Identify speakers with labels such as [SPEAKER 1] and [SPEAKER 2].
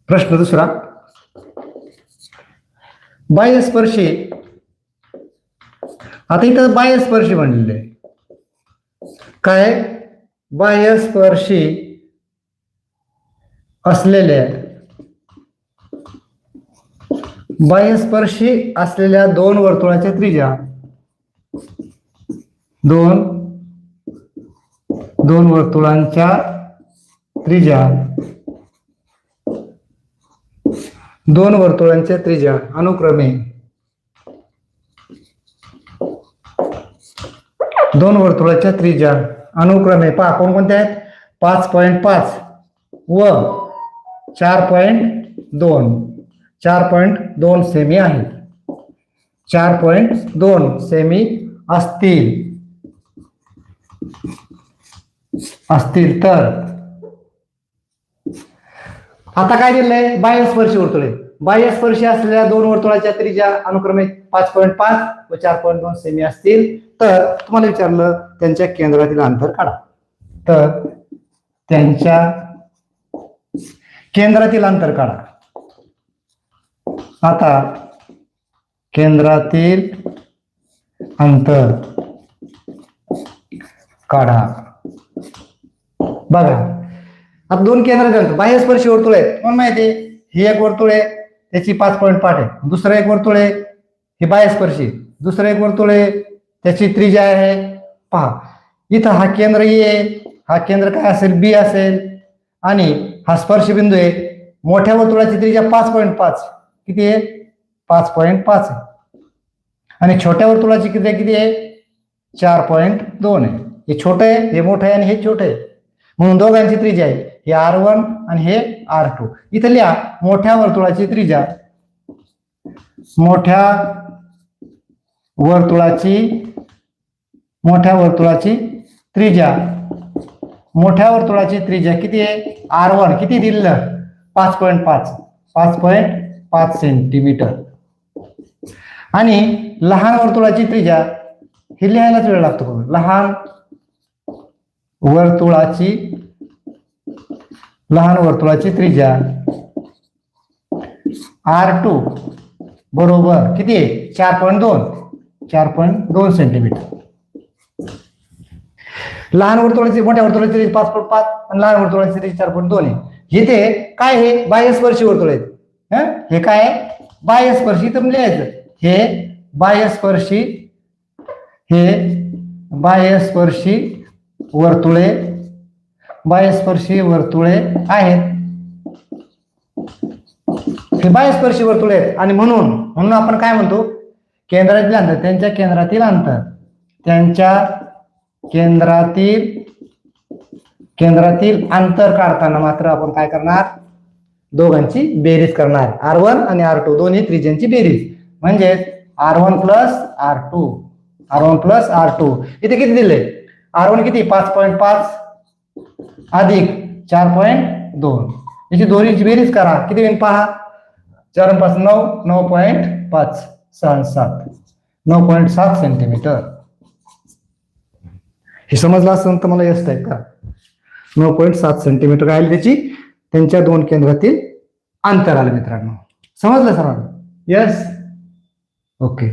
[SPEAKER 1] प्रश्न दुसरा, बाह्यस्पर्शी. आता इथं बाह्यस्पर्शी म्हणलेलं आहे. काय? बाह्यस्पर्शी असलेल्या दोन वर्तुळाच्या त्रिज्या, दोन वर्तुळांच्या त्रिज्या अनुक्रमे पहा कोणकोणत्या आहेत? 5.5 व 4.2 सेमी आहेत. 4.2 सेमी असतील तर आता काय दिलंय? बाह्यस्पर्शी वर्तुळे. बाह्यस्पर्शी असलेल्या दोन वर्तुळाच्या त्रिज्या अनुक्रमे 5.5 व 4.2 सेमी असतील तर तुम्हाला विचारलं त्यांच्या केंद्रातील अंतर काढा. तर त्यांच्या केंद्रातील अंतर काढा. आता केंद्रातील अंतर काढा. बघा आता दोन केंद्राचे अंतर बाह्यस्पर्शी वर्तुळ आहेत. कोण माहिती आहे? हे एक वर्तुळ आहे त्याची 5.5 आहे. दुसरं एक वर्तुळ आहे हे बाह्यस्पर्शी. दुसरं एक वर्तुळ आहे त्याची त्रिज्या आहे. पहा इथं हा केंद्र ए, हा केंद्र काय असेल? बी असेल आणि हा स्पर्श बिंदू आहे. मोठ्या वर्तुळाची त्रिज्या 5.5 किती आहे? 5.5 आहे आणि छोट्या वर्तुळाची त्रिज्या किती आहे? 4.2 आहे. हे छोटं आहे, हे मोठं आहे आणि हे छोटं आहे म्हणून दोघांची त्रिज्या आहे. हे R1 आणि हे R2. इथं लिहा मोठ्या वर्तुळाची त्रिज्या किती आहे? R1 किती दिलं? 5.5 सेंटीमीटर. आणि लहान वर्तुळाची त्रिज्या हे लिहायलाच वेळ लागतो. लहान वर्तुळाची त्रिज्या R2 बरोबर किती आहे? 4.2 सेंटीमीटर. लहान वर्तुळाची मोठ्या वर्तुळाची त्रिज्या 5.5 आणि लहान वर्तुळाची त्रिज्या 4.2 आहे. इथे काय हे बाह्यस्पर्शी वर्तुळ आहेत. हे काय आहे? बाह्यस्पर्शी. तर लिहायचं हे बाह्यस्पर्शी वर्तुळे आहेत. हे बाह्यस्पर्शी वर्तुळे आहेत आणि म्हणून आपण काय म्हणतो? केंद्रातील अंतर. त्यांच्या केंद्रातील अंतर काढताना मात्र आपण काय करणार? दोघांची बेरीज करणार. R1 आणि R2 दोन्ही त्रिज्यांची बेरीज म्हणजे R1 प्लस R2. इथे किती दिले? R1 किती? 5.5 अधिक 4.2. याची दोन्हीची बेरीज करा. किती होईल पहा? 4 आणि 5 9, 9.5 9.7 सेंटीमीटर. हे समजलं असेल तर मला यस टाईप करा. 9.7 सेंटीमीटर आहे त्याची त्यांच्या दोन केंद्रातील अंतर आलं मित्रांनो. समजलं सर्वांना? यस. ओके.